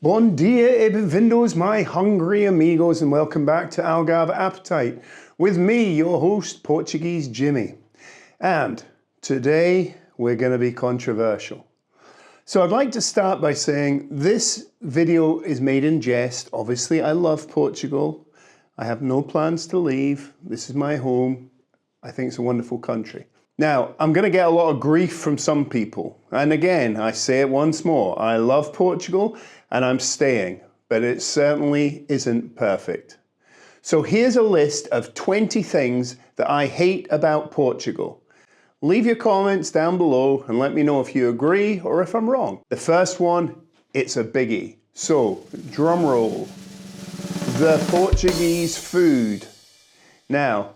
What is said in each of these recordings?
Bom dia e bem-vindos, my hungry amigos, and welcome back to Algarve Appetite with me, your host, Portuguese Jimmy. And today we're going to be controversial. So I'd like to start by saying this video is made in jest. Obviously, I love Portugal. I have no plans to leave. This is my home. I think it's a wonderful country. Now, I'm going to get a lot of grief from some people. And again, I say it once more. I love Portugal and I'm staying, but it certainly isn't perfect. So here's a list of 20 things that I hate about Portugal. Leave your comments down below and let me know if you agree or if I'm wrong. The first one, it's a biggie. So, drum roll. The Portuguese food. Now,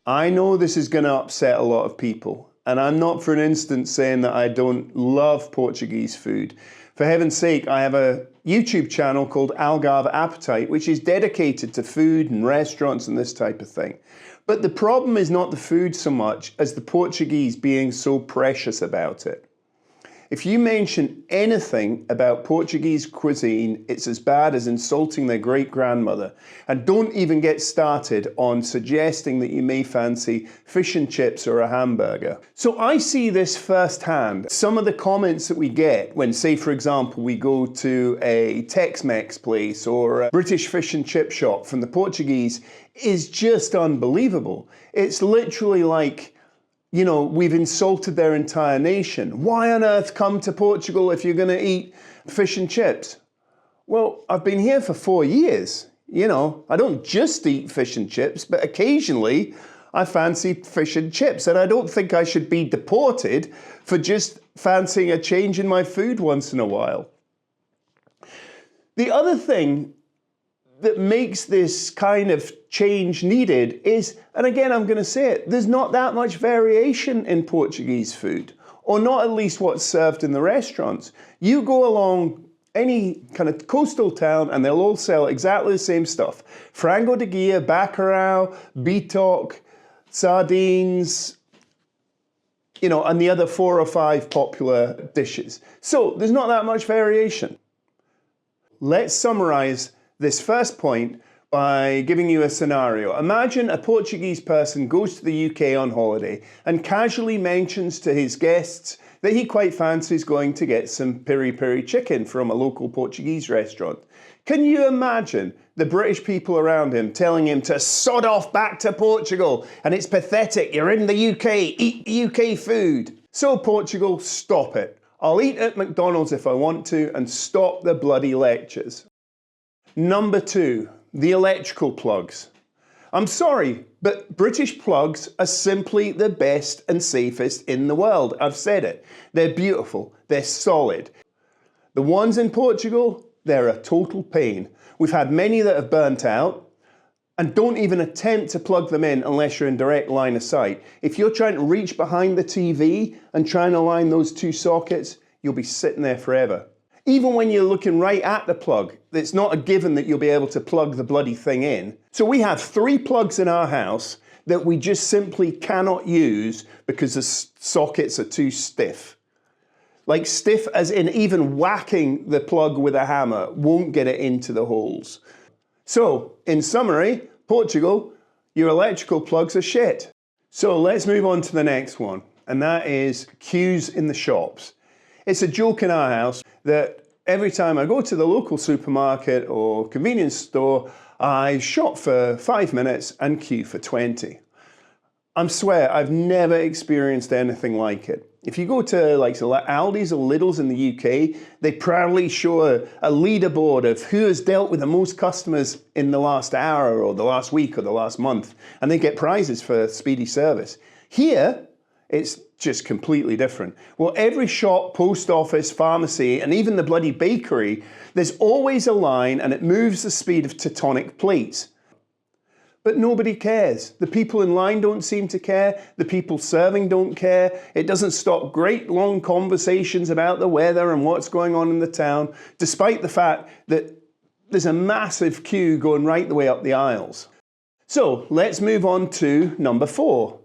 I know this is going to upset a lot of people, and I'm not for an instant saying that I don't love Portuguese food. For heaven's sake, I have a YouTube channel called Algarve Appetite, which is dedicated to food and restaurants and this type of thing. But the problem is not the food so much as the Portuguese being so precious about it. If you mention anything about Portuguese cuisine, it's as bad as insulting their great-grandmother. And don't even get started on suggesting that you may fancy fish and chips or a hamburger. So I see this firsthand. Some of the comments that we get when, say, for example, we go to a Tex-Mex place or a British fish and chip shop from the Portuguese is just unbelievable. It's literally like, you know, we've insulted their entire nation. Why on earth come to Portugal if you're going to eat fish and chips? Well, I've been here for 4 years. You know, I don't just eat fish and chips, but occasionally I fancy fish and chips. And I don't think I should be deported for just fancying a change in my food once in a while. The other thing that makes this kind of change needed is, and again I'm going to say it, there's not that much variation in Portuguese food, or not at least what's served in the restaurants. You go along any kind of coastal town and they'll all sell exactly the same stuff. Frango de guia, bacalhau, bitoque, sardines, you know, and the other 4 or 5 popular dishes. So there's not that much variation. Let's summarize this first point by giving you a scenario. Imagine a Portuguese person goes to the UK on holiday and casually mentions to his guests that he quite fancies going to get some piri-piri chicken from a local Portuguese restaurant. Can you imagine the British people around him telling him to sod off back to Portugal and it's pathetic, you're in the UK, eat UK food? So Portugal, stop it. I'll eat at McDonald's if I want to and stop the bloody lectures. Number 2, the electrical plugs. I'm sorry, but British plugs are simply the best and safest in the world. I've said it. They're beautiful. They're solid. The ones in Portugal, they're a total pain. We've had many that have burnt out, and don't even attempt to plug them in unless you're in direct line of sight. If you're trying to reach behind the TV and trying to line those 2 sockets, you'll be sitting there forever. Even when you're looking right at the plug, it's not a given that you'll be able to plug the bloody thing in. So we have 3 plugs in our house that we just simply cannot use because the sockets are too stiff. Like stiff as in even whacking the plug with a hammer won't get it into the holes. So, in summary, Portugal, your electrical plugs are shit. So let's move on to the next one, and that is queues in the shops. It's a joke in our house that every time I go to the local supermarket or convenience store, I shop for 5 minutes and queue for 20. I swear, I've never experienced anything like it. If you go to like Aldi's or Lidl's in the UK, they proudly show a leaderboard of who has dealt with the most customers in the last hour or the last week or the last month, and they get prizes for speedy service. Here, it's just completely different. Well, every shop, post office, pharmacy, and even the bloody bakery, there's always a line and it moves the speed of tectonic plates. But nobody cares. The people in line don't seem to care. The people serving don't care. It doesn't stop great long conversations about the weather and what's going on in the town, despite the fact that there's a massive queue going right the way up the aisles. So let's move on to number 4.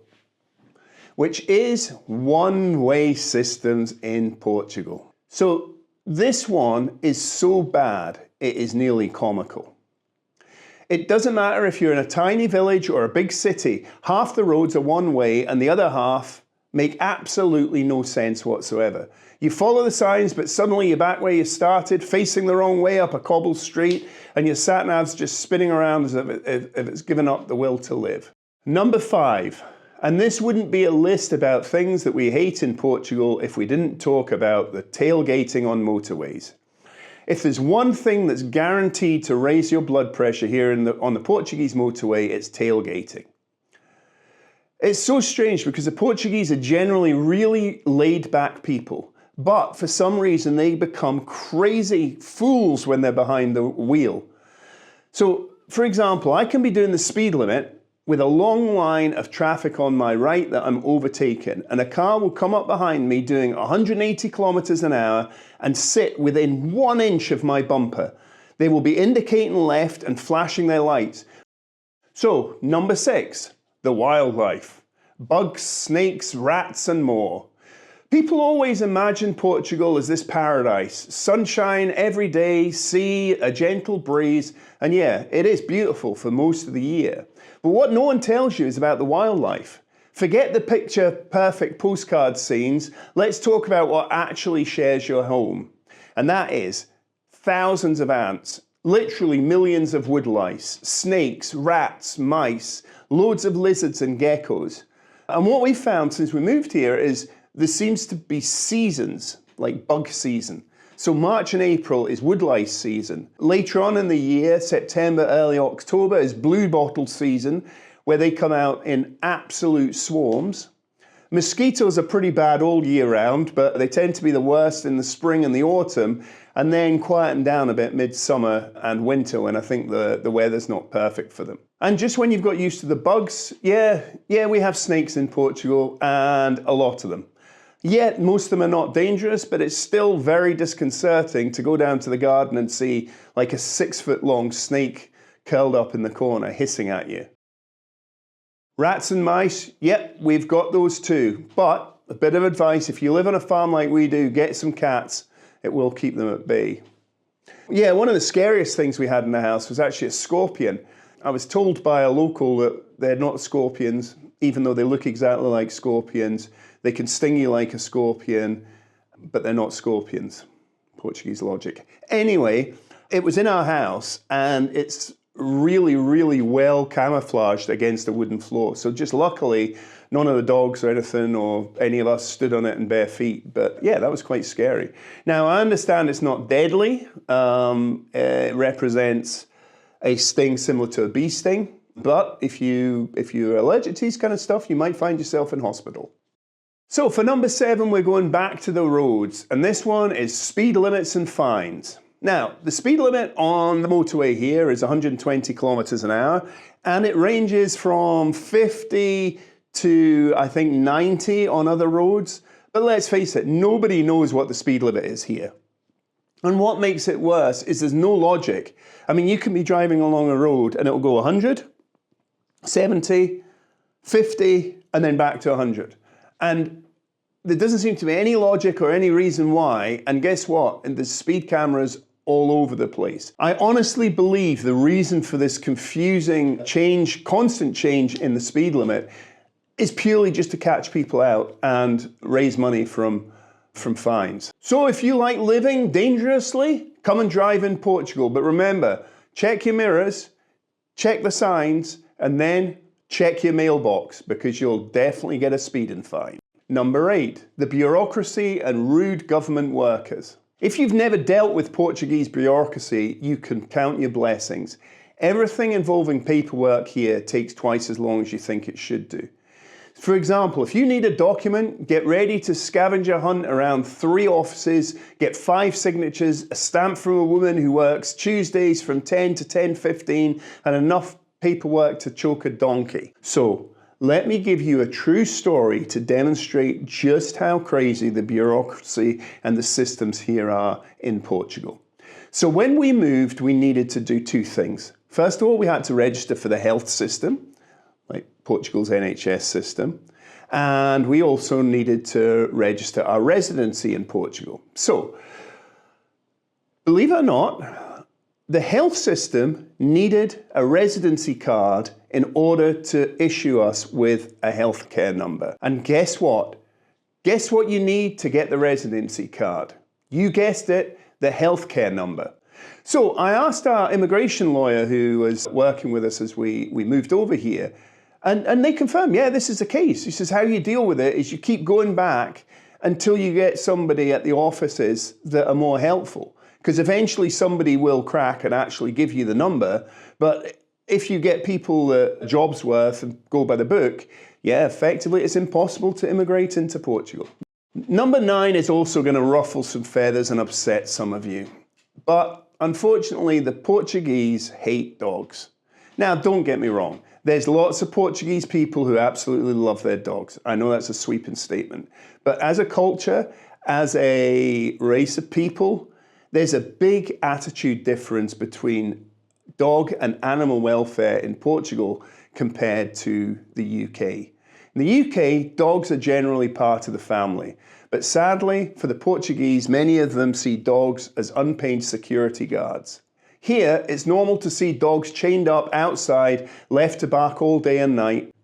Which is one-way systems in Portugal. So This one is so bad, it is nearly comical. It doesn't matter if you're in a tiny village or a big city, half the roads are one way and the other half make absolutely no sense whatsoever. You follow the signs, but suddenly you're back where you started, facing the wrong way up a cobbled street, and your sat-nav's just spinning around as if it's given up the will to live. Number 5, and this wouldn't be a list about things that we hate in Portugal if we didn't talk about the tailgating on motorways. If there's one thing that's guaranteed to raise your blood pressure here on the Portuguese motorway, it's tailgating. It's so strange because the Portuguese are generally really laid-back people, but for some reason they become crazy fools when they're behind the wheel. So, for example, I can be doing the speed limit with a long line of traffic on my right that I'm overtaking, and a car will come up behind me doing 180 kilometers an hour and sit within 1 inch of my bumper. They will be indicating left and flashing their lights. So, number 6, the wildlife. Bugs, snakes, rats and more. People always imagine Portugal as this paradise. Sunshine every day, sea, a gentle breeze, and yeah, it is beautiful for most of the year. But what no one tells you is about the wildlife. Forget the picture-perfect postcard scenes. Let's talk about what actually shares your home. And that is thousands of ants, literally millions of woodlice, snakes, rats, mice, loads of lizards and geckos. And what we found since we moved here is there seems to be seasons, like bug season. So March and April is woodlice season. Later on in the year, September, early October, is bluebottle season, where they come out in absolute swarms. Mosquitoes are pretty bad all year round, but they tend to be the worst in the spring and the autumn, and then quieten down a bit midsummer and winter when I think the weather's not perfect for them. And just when you've got used to the bugs, yeah, we have snakes in Portugal, and a lot of them. Yet most of them are not dangerous, but it's still very disconcerting to go down to the garden and see like a 6-foot-long snake curled up in the corner hissing at you. Rats and mice, yep, we've got those too. But a bit of advice, if you live on a farm like we do, get some cats. It will keep them at bay. Yeah, one of the scariest things we had in the house was actually a scorpion. I was told by a local that they're not scorpions, even though they look exactly like scorpions. They can sting you like a scorpion, but they're not scorpions. Portuguese logic. Anyway, it was in our house, and it's really, really well camouflaged against a wooden floor. So just luckily, none of the dogs or anything or any of us stood on it in bare feet. But yeah, that was quite scary. Now, I understand it's not deadly. It represents a sting similar to a bee sting. But if you're allergic to these kind of stuff, you might find yourself in hospital. So for number 7, we're going back to the roads. And this one is speed limits and fines. Now, the speed limit on the motorway here is 120 kilometers an hour, and it ranges from 50 to, I think, 90 on other roads. But let's face it, nobody knows what the speed limit is here. And what makes it worse is there's no logic. I mean, you can be driving along a road and it'll go 100, 70, 50, and then back to 100. And there doesn't seem to be any logic or any reason why. And guess what? And there's speed cameras all over the place. I honestly believe the reason for this confusing change, constant change in the speed limit is purely just to catch people out and raise money from fines. So if you like living dangerously, come and drive in Portugal. But remember, check your mirrors, check the signs, and then check your mailbox, because you'll definitely get a speeding fine. Number 8, the bureaucracy and rude government workers. If you've never dealt with Portuguese bureaucracy, you can count your blessings. Everything involving paperwork here takes twice as long as you think it should do. For example, if you need a document, get ready to scavenger hunt around 3 offices, get 5 signatures, a stamp from a woman who works Tuesdays from 10 to 10:15, and enough paperwork to choke a donkey. So, let me give you a true story to demonstrate just how crazy the bureaucracy and the systems here are in Portugal. So when we moved, we needed to do 2 things. First of all, we had to register for the health system, like Portugal's NHS system, and we also needed to register our residency in Portugal. So Believe it or not, the health system needed a residency card in order to issue us with a healthcare number. And guess what? Guess what you need to get the residency card? You guessed it, the healthcare number. So I asked our immigration lawyer who was working with us as we moved over here, and they confirmed, yeah, this is the case. He says, how you deal with it is you keep going back until you get somebody at the offices that are more helpful. Because eventually somebody will crack and actually give you the number. But if you get people that a job's worth and go by the book, yeah, effectively it's impossible to immigrate into Portugal. Number 9 is also going to ruffle some feathers and upset some of you. But unfortunately, the Portuguese hate dogs. Now, don't get me wrong. There's lots of Portuguese people who absolutely love their dogs. I know that's a sweeping statement. But as a culture, as a race of people, there's a big attitude difference between dog and animal welfare in Portugal compared to the UK. In the UK, dogs are generally part of the family. But sadly, for the Portuguese, many of them see dogs as unpaid security guards. Here, it's normal to see dogs chained up outside, left to bark all day and night.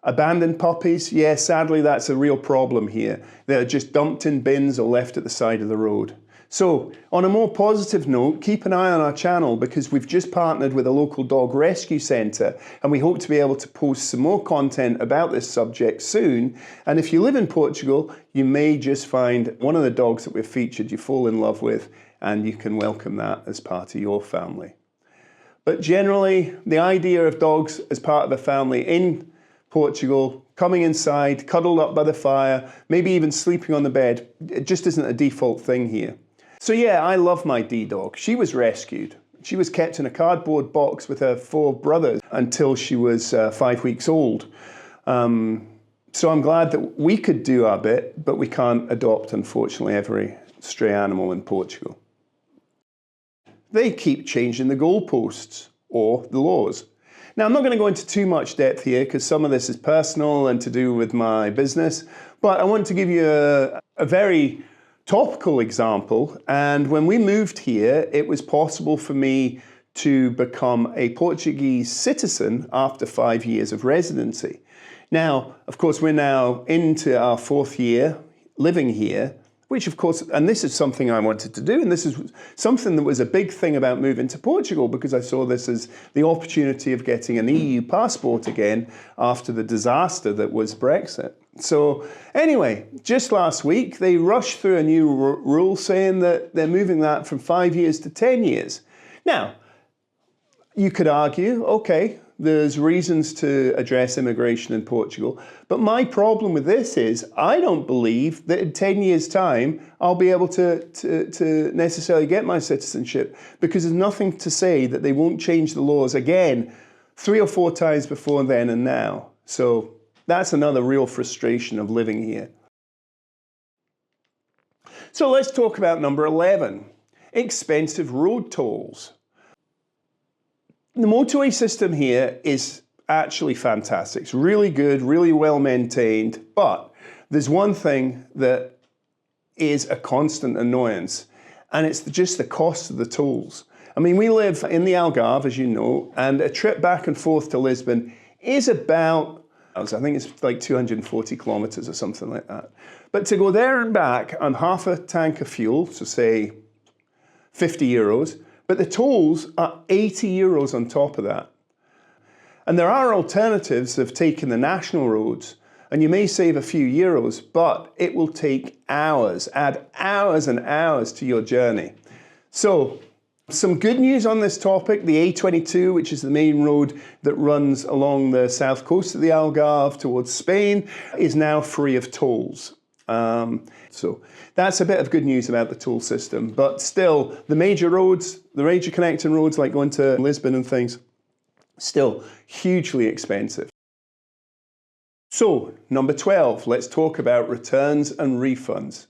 Abandoned puppies, yeah, sadly that's a real problem here. They're just dumped in bins or left at the side of the road. So, on a more positive note, keep an eye on our channel because we've just partnered with a local dog rescue centre and we hope to be able to post some more content about this subject soon. And if you live in Portugal, you may just find one of the dogs that we've featured you fall in love with and you can welcome that as part of your family. But generally, the idea of dogs as part of a family in Portugal, coming inside, cuddled up by the fire, maybe even sleeping on the bed, it just isn't a default thing here. So yeah, I love my D-dog. She was rescued. She was kept in a cardboard box with her 4 brothers until she was 5 weeks old. So I'm glad that we could do our bit, but we can't adopt, unfortunately, every stray animal in Portugal. They keep changing the goalposts, or the laws. Now, I'm not going to go into too much depth here because some of this is personal and to do with my business, but I want to give you a very topical example. And when we moved here, it was possible for me to become a Portuguese citizen after 5 years of residency. Now, of course, we're now into our 4th year living here, which of course, and this is something I wanted to do, and this is something that was a big thing about moving to Portugal because I saw this as the opportunity of getting an EU passport again after the disaster that was Brexit. So anyway, just last week, they rushed through a new rule saying that they're moving that from 5 years to 10 years. Now, you could argue, okay, there's reasons to address immigration in Portugal, but my problem with this is I don't believe that in 10 years' time I'll be able to necessarily get my citizenship because there's nothing to say that they won't change the laws again 3 or 4 times before then and now. So that's another real frustration of living here. So let's talk about number 11, expensive road tolls. The motorway system here is actually fantastic. It's really good, really well maintained, but there's one thing that is a constant annoyance, and it's just the cost of the tolls. I mean, we live in the Algarve, as you know, and a trip back and forth to Lisbon is about, I think it's like 240 kilometers or something like that. But to go there and back on half a tank of fuel, so say 50 euros, but the tolls are 80 euros on top of that. And there are alternatives of taking the national roads, and you may save a few euros, but it will take hours, add hours and hours to your journey. So, some good news on this topic, the A22, which is the main road that runs along the south coast of the Algarve towards Spain, is now free of tolls. So that's a bit of good news about the toll system, but still the major roads, the major connecting roads like going to Lisbon and things, still hugely expensive. So number 12, let's talk about returns and refunds.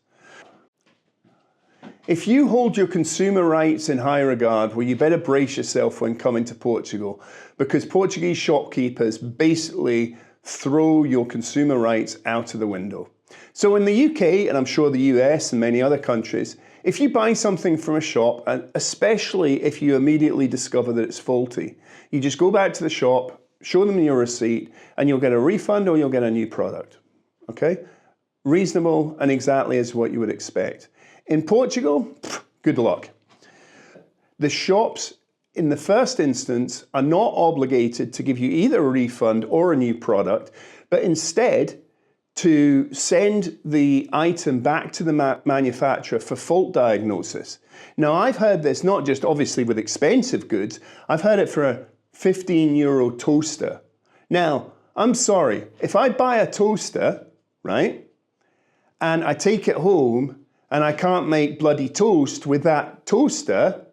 If you hold your consumer rights in high regard, well, you better brace yourself when coming to Portugal because Portuguese shopkeepers basically throw your consumer rights out of the window. So in the UK, and I'm sure the US and many other countries, If you buy something from a shop, and especially if you immediately discover that it's faulty, you just go back to the shop, show them your receipt, and you'll get a refund or you'll get a new product, okay? Reasonable and exactly as what you would expect. In Portugal, good luck. The shops, in the first instance, are not obligated to give you either a refund or a new product, but instead to send the item back to the manufacturer for fault diagnosis. Now, I've heard this not just obviously with expensive goods, I've heard it for a 15 euro toaster. Now, I'm sorry, if I buy a toaster, right, and I take it home and I can't make bloody toast with that toaster,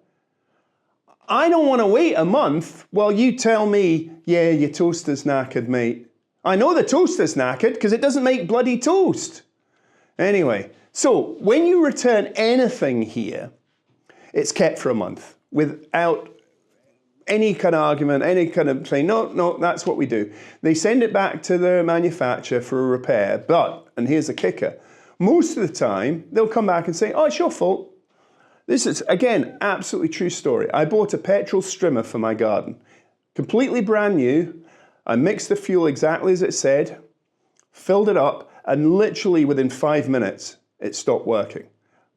I don't want to wait a month while you tell me, yeah, your toaster's knackered, mate. I know the toaster's knackered because it doesn't make bloody toast. Anyway, so when you return anything here, it's kept for a month without any kind of argument, any kind of saying, no, that's what we do. They send it back to the manufacturer for a repair, but, and here's the kicker, most of the time they'll come back and say, oh, it's your fault. This is, again, absolutely true story. I bought a petrol strimmer for my garden, completely brand new. I mixed the fuel exactly as it said, filled it up, and literally within 5 minutes, it stopped working.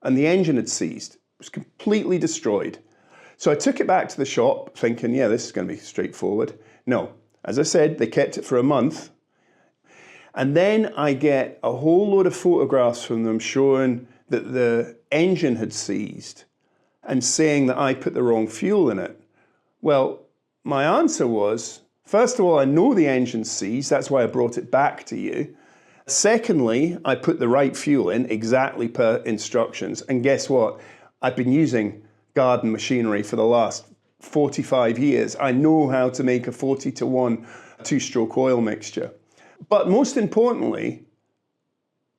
And the engine had seized. It was completely destroyed. So I took it back to the shop thinking, yeah, this is going to be straightforward. No, as I said, they kept it for a month. And then I get a whole load of photographs from them showing that the engine had seized and saying that I put the wrong fuel in it. Well, my answer was, first of all, I know the engine's seized, that's why I brought it back to you. Secondly, I put the right fuel in exactly per instructions. And guess what? I've been using garden machinery for the last 45 years. I know how to make a 40-to-1 two-stroke oil mixture. But most importantly,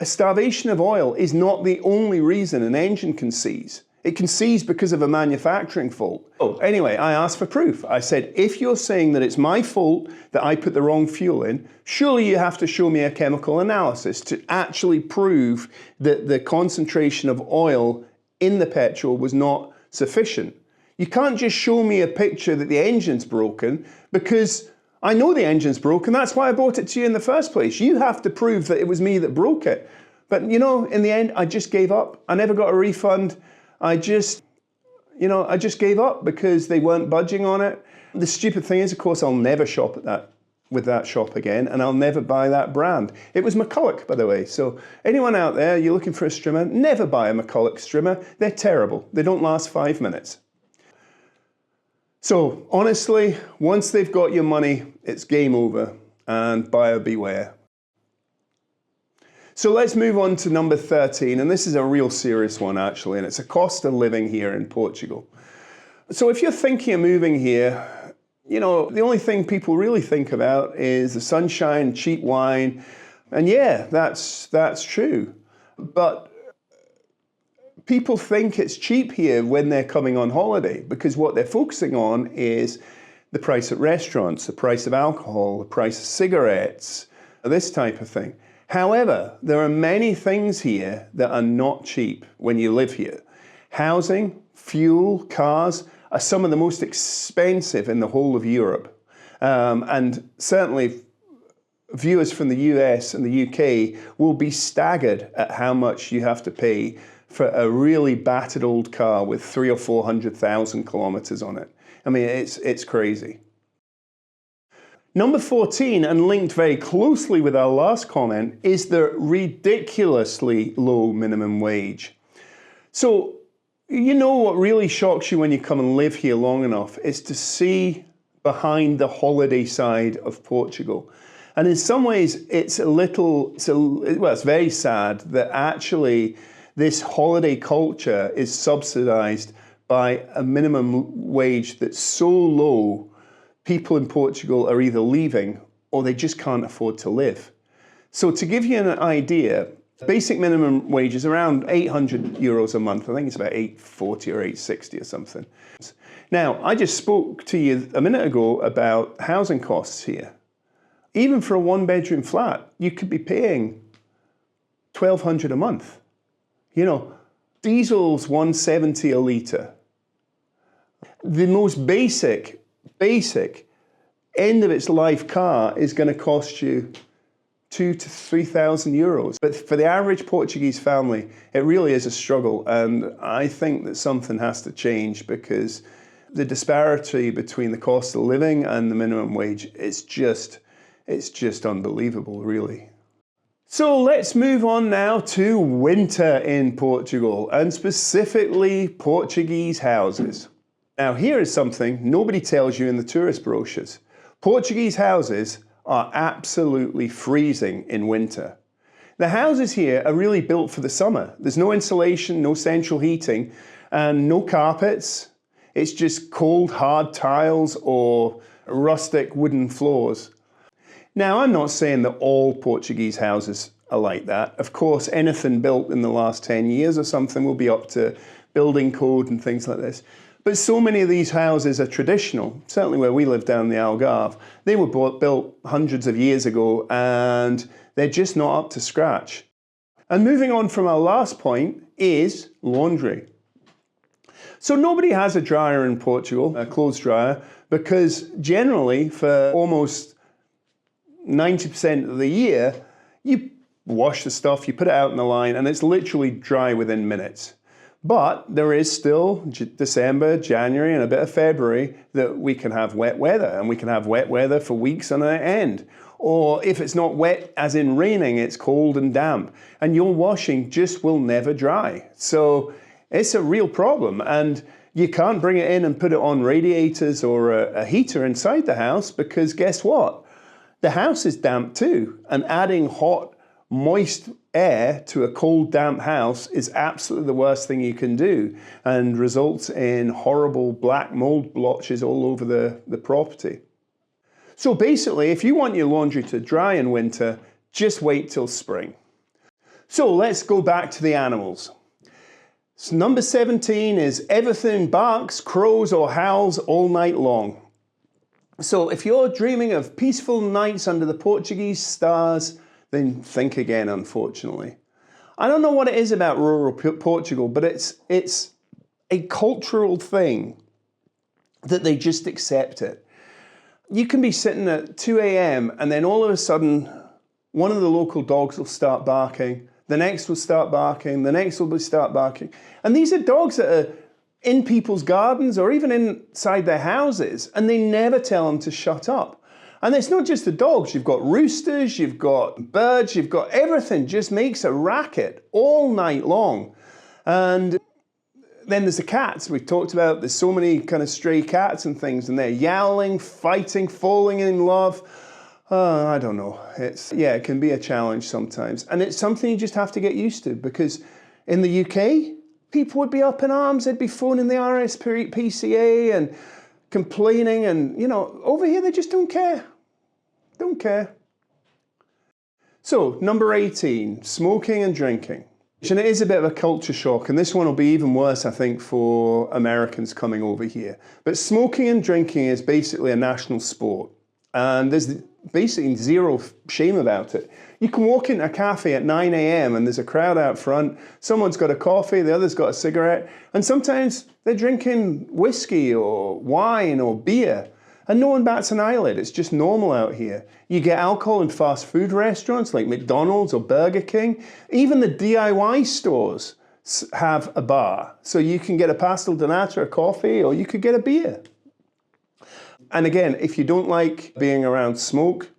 a starvation of oil is not the only reason an engine can seize. It can seize because of a manufacturing fault. Oh, anyway, I asked for proof. I said, if you're saying that it's my fault that I put the wrong fuel in, surely you have to show me a chemical analysis to actually prove that the concentration of oil in the petrol was not sufficient. You can't just show me a picture that the engine's broken because I know the engine's broken. That's why I bought it to you in the first place. You have to prove that it was me that broke it. But you know, in the end, I just gave up. I never got a refund. I just gave up because they weren't budging on it. The stupid thing is, of course, I'll never shop at with that shop again, and I'll never buy that brand. It was McCulloch, by the way. So anyone out there, you're looking for a strimmer, never buy a McCulloch strimmer. They're terrible. They don't last 5 minutes. So honestly, once they've got your money, it's game over, and buyer beware. So let's move on to number 13, and this is a real serious one actually, and it's a cost of living here in Portugal. So if you're thinking of moving here, you know, the only thing people really think about is the sunshine, cheap wine, and yeah, that's true. But people think it's cheap here when they're coming on holiday because what they're focusing on is the price at restaurants, the price of alcohol, the price of cigarettes, this type of thing. However, there are many things here that are not cheap when you live here. Housing, fuel, cars are some of the most expensive in the whole of Europe. And certainly viewers from the US and the UK will be staggered at how much you have to pay for a really battered old car with 300,000 or 400,000 kilometers on it. I mean, it's crazy. Number 14, and linked very closely with our last comment, is the ridiculously low minimum wage. So, you know what really shocks you when you come and live here long enough is to see behind the holiday side of Portugal. And in some ways, it's very sad that actually this holiday culture is subsidized by a minimum wage that's so low, people in Portugal are either leaving or they just can't afford to live. So to give you an idea, basic minimum wage is around 800 euros a month. I think it's about 840 or 860 or something. Now, I just spoke to you a minute ago about housing costs here. Even for a one-bedroom flat, you could be paying 1,200 a month. You know, Diesel's 170 a litre. The most basic end of its life car is going to cost you 2,000 to 3,000 euros. But for the average Portuguese family, it really is a struggle. And I think that something has to change, because the disparity between the cost of living and the minimum wage, it's just unbelievable, really. So let's move on now to winter in Portugal, and specifically Portuguese houses. Now, here is something nobody tells you in the tourist brochures. Portuguese houses are absolutely freezing in winter. The houses here are really built for the summer. There's no insulation, no central heating, and no carpets. It's just cold, hard tiles or rustic wooden floors. Now, I'm not saying that all Portuguese houses are like that. Of course, anything built in the last 10 years or something will be up to building code and things like this. But so many of these houses are traditional. Certainly where we live down the Algarve, they were built hundreds of years ago, and they're just not up to scratch. And moving on from our last point is laundry. So nobody has a dryer in Portugal, a clothes dryer, because generally for almost 90% of the year, you wash the stuff, you put it out in the line, and it's literally dry within minutes. But there is still December, January, and a bit of February that we can have wet weather, and we can have wet weather for weeks on end. Or if it's not wet, as in raining, it's cold and damp, and your washing just will never dry. So it's a real problem, and you can't bring it in and put it on radiators or a heater inside the house, because guess what? The house is damp too, and adding hot, moist air to a cold, damp house is absolutely the worst thing you can do, and results in horrible black mold blotches all over the property. So basically, if you want your laundry to dry in winter, just wait till spring. So let's go back to the animals. So number 17 is everything barks, crows or howls all night long. So if you're dreaming of peaceful nights under the Portuguese stars, then think again, unfortunately. I don't know what it is about rural Portugal, but it's a cultural thing that they just accept it. You can be sitting at 2 a.m. and then all of a sudden, one of the local dogs will start barking, the next will start barking, the next will start barking. And these are dogs that are in people's gardens or even inside their houses, and they never tell them to shut up. And it's not just the dogs, you've got roosters, you've got birds, you've got everything just makes a racket all night long. And then there's the cats we've talked about. There's so many kind of stray cats and things, and they're yowling, fighting, falling in love. I don't know. It can be a challenge sometimes. And it's something you just have to get used to, because in the UK, people would be up in arms, they'd be phoning the RSPCA and complaining, and over here they just don't care. Don't care. So, number 18, smoking and drinking. And it is a bit of a culture shock, and this one will be even worse, I think, for Americans coming over here. But smoking and drinking is basically a national sport, and there's basically zero shame about it. You can walk into a cafe at 9 a.m. and there's a crowd out front, someone's got a coffee, the other's got a cigarette, and sometimes they're drinking whiskey or wine or beer, and no one bats an eyelid. It's just normal out here. You get alcohol in fast food restaurants like McDonald's or Burger King. Even the DIY stores have a bar, so you can get a pastel de nata, a coffee, or you could get a beer. And again, if you don't like being around smoke,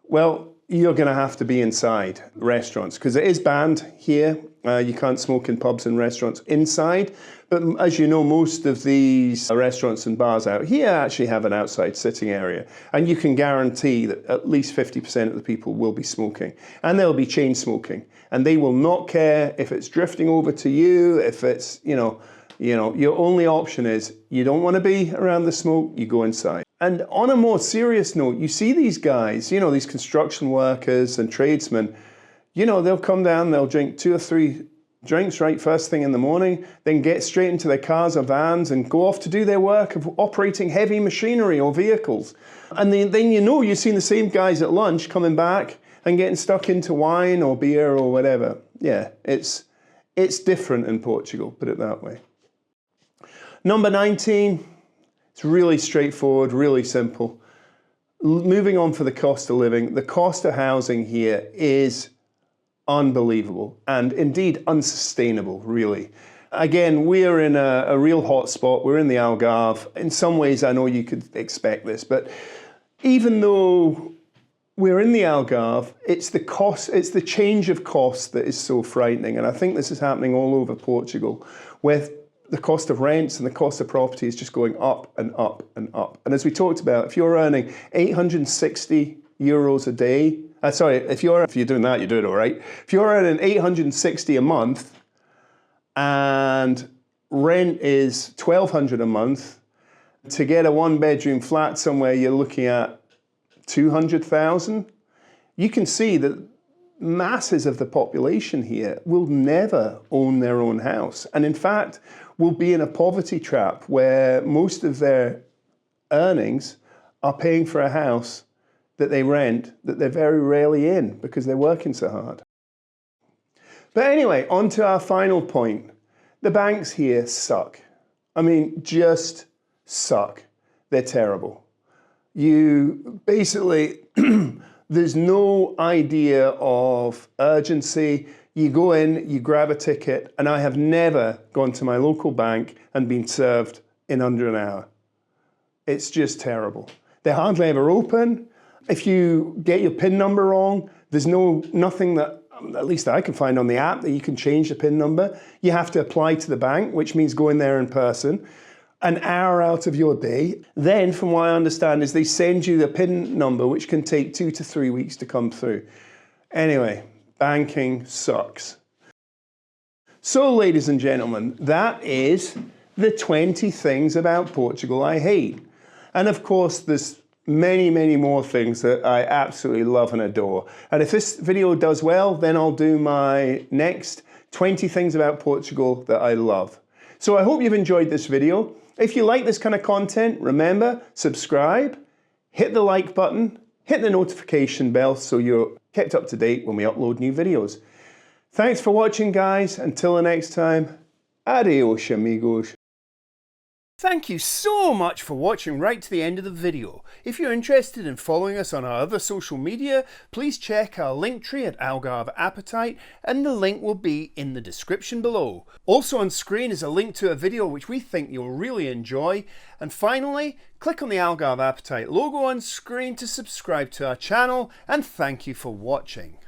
well, you're going to have to be inside restaurants, because it is banned here. You can't smoke in pubs and restaurants inside. But as you know, most of these restaurants and bars out here actually have an outside sitting area. And you can guarantee that at least 50% of the people will be smoking. And they'll be chain smoking. And they will not care if it's drifting over to you, if it's, your only option is you don't want to be around the smoke, you go inside. And on a more serious note, you see these guys, these construction workers and tradesmen, they'll come down, they'll drink 2 or 3 drinks right first thing in the morning, then get straight into their cars or vans and go off to do their work of operating heavy machinery or vehicles. And then you've seen the same guys at lunch coming back and getting stuck into wine or beer or whatever. Yeah, it's It's different in Portugal, put it that way. Number 19, it's really straightforward, really simple. Moving on for the cost of living, the cost of housing here is unbelievable and indeed unsustainable, really. Again, we're in a real hot spot. We're in the Algarve. In some ways, I know you could expect this, but even though we're in the Algarve, it's the cost, it's the change of cost that is so frightening. And I think this is happening all over Portugal, where the cost of rents and the cost of property is just going up and up and up. And as we talked about, if you're earning 860 euros a day, if you're doing that, you're doing all right. If you're earning 860 a month and rent is 1,200 a month, to get a one-bedroom flat somewhere, you're looking at 200,000. You can see that masses of the population here will never own their own house. And in fact, will be in a poverty trap where most of their earnings are paying for a house that they rent, that they're very rarely in because they're working so hard. But anyway, on to our final point. The banks here suck. I mean, just suck. They're terrible. You basically, there's no idea of urgency. You go in, you grab a ticket, and I have never gone to my local bank and been served in under an hour. It's just terrible. They're hardly ever open. If you get your PIN number wrong, there's nothing that, at least I can find on the app, that you can change the PIN number. You have to apply to the bank, which means going there in person, an hour out of your day. Then, from what I understand, is they send you the PIN number, which can take 2 to 3 weeks to come through. Anyway, banking sucks. So, ladies and gentlemen, that is the 20 things about Portugal I hate. And of course, there's many, many more things that I absolutely love and adore. And if this video does well, then I'll do my next 20 things about Portugal that I love. So I hope you've enjoyed this video. If you like this kind of content, remember, subscribe, hit the like button, hit the notification bell so you're kept up to date when we upload new videos. Thanks for watching, guys. Until the next time, adios, amigos. Thank you so much for watching right to the end of the video. If you're interested in following us on our other social media, please check our link tree at Algarve Appetite, and the link will be in the description below. Also on screen is a link to a video which we think you'll really enjoy. And finally, click on the Algarve Appetite logo on screen to subscribe to our channel, and thank you for watching.